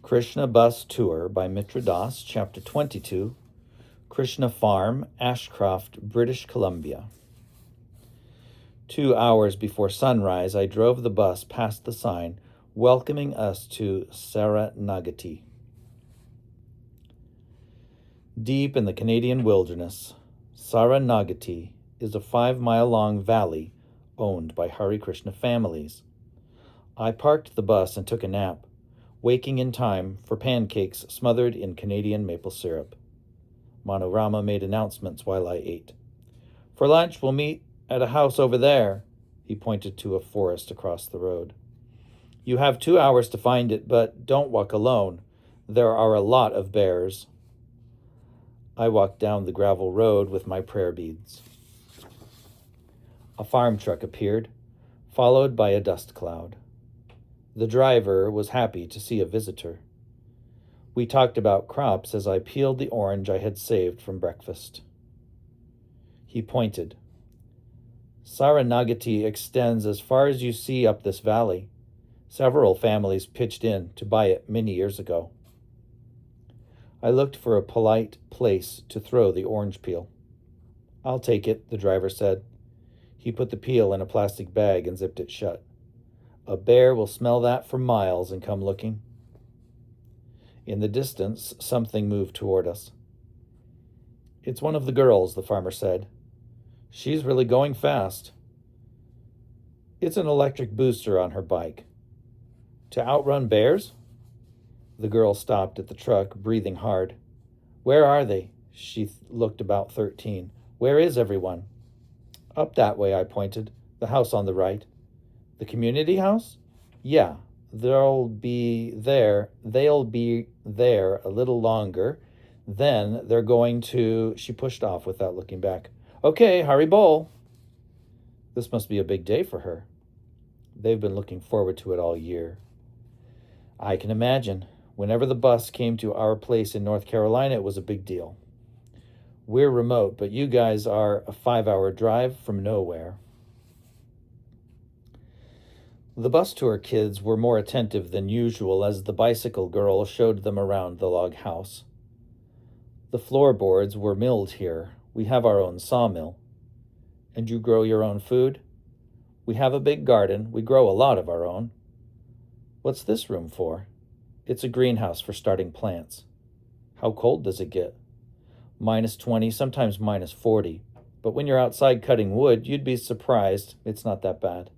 Krishna Bus Tour by Mitra Das, Chapter 22, Krishna Farm, Ashcroft, British Columbia. 2 hours before sunrise, I drove the bus past the sign welcoming us to Saranagati. Deep in the Canadian wilderness, Saranagati is a 5-mile-long valley owned by Hare Krishna families. I parked the bus and took a nap, waking in time for pancakes smothered in Canadian maple syrup. Manorama made announcements while I ate. "For lunch, we'll meet at a house over there," he pointed to a forest across the road. "You have 2 hours to find it, but don't walk alone. There are a lot of bears." I walked down the gravel road with my prayer beads. A farm truck appeared, followed by a dust cloud. The driver was happy to see a visitor. We talked about crops as I peeled the orange I had saved from breakfast. He pointed. "Saranagati extends as far as you see up this valley. Several families pitched in to buy it many years ago." I looked for a polite place to throw the orange peel. "I'll take it," the driver said. He put the peel in a plastic bag and zipped it shut. "A bear will smell that for miles and come looking." In the distance, something moved toward us. "It's one of the girls," the farmer said. "She's really going fast." "It's an electric booster on her bike." "To outrun bears?" The girl stopped at the truck, breathing hard. "Where are they?" She looked about 13. "Where is everyone?" "Up that way," I pointed. "The house on the right." "The community house?" "Yeah, they'll be there a little longer. Then they're going to..." She pushed off without looking back. "Okay, hurry bowl." This must be a big day for her. They've been looking forward to it all year. I can imagine. Whenever the bus came to our place in North Carolina, it was a big deal. We're remote, but you guys are a 5-hour drive from nowhere. The bus tour kids were more attentive than usual as the bicycle girl showed them around the log house. "The floorboards were milled here. We have our own sawmill." "And you grow your own food?" "We have a big garden. We grow a lot of our own." "What's this room for?" "It's a greenhouse for starting plants." "How cold does it get?" -20, sometimes -40. But when you're outside cutting wood, you'd be surprised. It's not that bad."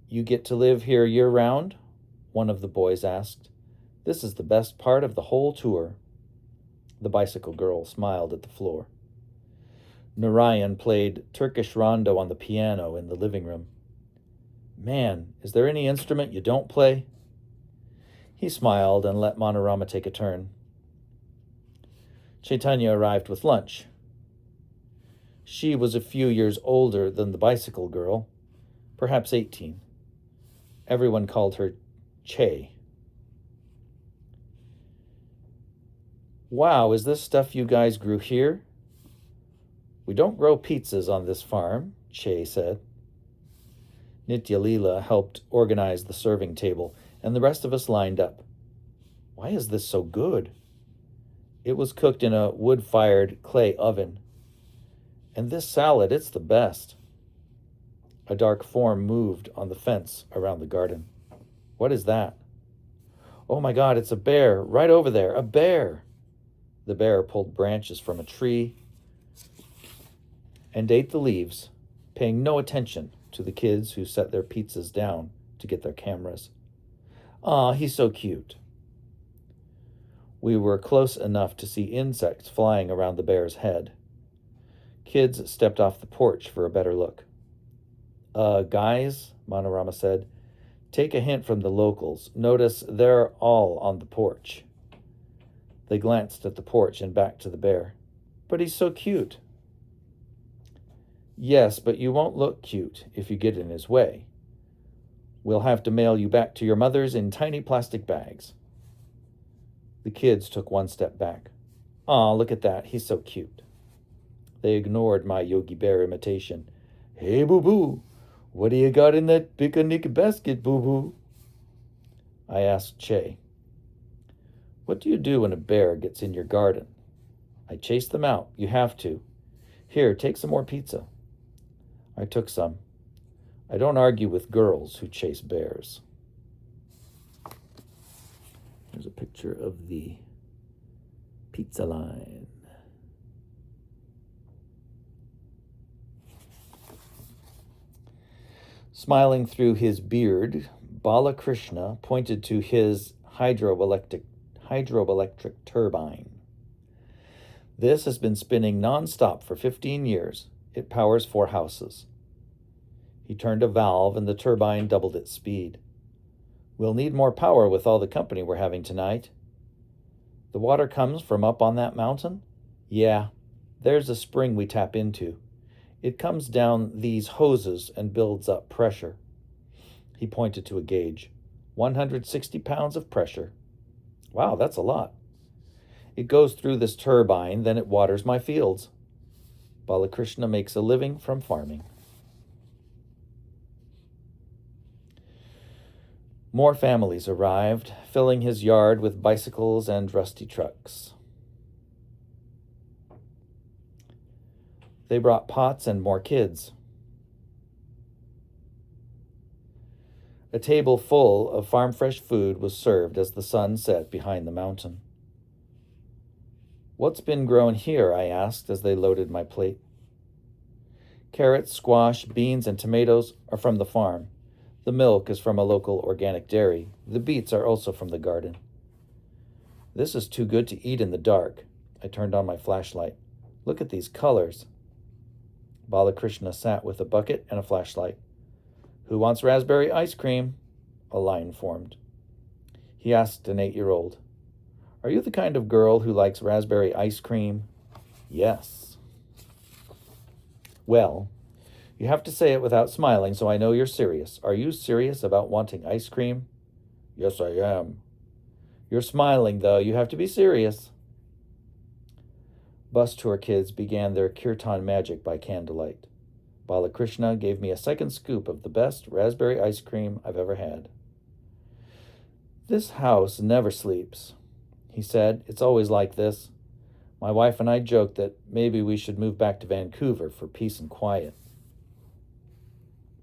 "You get to live here year-round?" one of the boys asked. "This is the best part of the whole tour." The bicycle girl smiled at the floor. Narayan played Turkish rondo on the piano in the living room. "Man, is there any instrument you don't play?" He smiled and let Manorama take a turn. Chaitanya arrived with lunch. She was a few years older than the bicycle girl, perhaps 18. Everyone called her Che. "Wow, is this stuff you guys grew here?" "We don't grow pizzas on this farm," Che said. Nitya Leela helped organize the serving table, and the rest of us lined up. "Why is this so good?" "It was cooked in a wood-fired clay oven." "And this salad, it's the best." A dark form moved on the fence around the garden. "What is that?" "Oh my God, it's a bear, right over there, a bear." The bear pulled branches from a tree and ate the leaves, paying no attention to the kids who set their pizzas down to get their cameras. "Aw, he's so cute." We were close enough to see insects flying around the bear's head. Kids stepped off the porch for a better look. Guys," Manorama said, "take a hint from the locals. Notice they're all on the porch." They glanced at the porch and back to the bear. "But he's so cute." "Yes, but you won't look cute if you get in his way. We'll have to mail you back to your mothers in tiny plastic bags." The kids took one step back. "Aw, look at that. He's so cute." They ignored my Yogi Bear imitation. "Hey, boo-boo, what do you got in that picnic basket, boo-boo?" I asked Che, "What do you do when a bear gets in your garden?" "I chase them out. You have to. Here, take some more pizza." I took some. I don't argue with girls who chase bears. There's a picture of the pizza line. Smiling through his beard, Bala Krishna pointed to his hydroelectric turbine. "This has been spinning non-stop for 15 years. It powers 4 houses." He turned a valve and the turbine doubled its speed. "We'll need more power with all the company we're having tonight." "The water comes from up on that mountain?" "Yeah, there's a spring we tap into. It comes down these hoses and builds up pressure." He pointed to a gauge. 160 pounds of pressure. "Wow, that's a lot." "It goes through this turbine, then it waters my fields." Balakrishna makes a living from farming. More families arrived, filling his yard with bicycles and rusty trucks. They brought pots and more kids. A table full of farm-fresh food was served as the sun set behind the mountain. "What's been grown here?" I asked as they loaded my plate. "Carrots, squash, beans, and tomatoes are from the farm. The milk is from a local organic dairy. The beets are also from the garden." "This is too good to eat in the dark." I turned on my flashlight. "Look at these colors." Balakrishna sat with a bucket and a flashlight. "Who wants raspberry ice cream?" A line formed. He asked an 8-year-old, "Are you the kind of girl who likes raspberry ice cream?" "Yes." "Well, you have to say it without smiling, so I know you're serious. Are you serious about wanting ice cream?" "Yes, I am." "You're smiling, though. You have to be serious." Bus tour kids began their kirtan magic by candlelight. Balakrishna gave me a second scoop of the best raspberry ice cream I've ever had. "This house never sleeps," he said. "It's always like this. My wife and I joked that maybe we should move back to Vancouver for peace and quiet."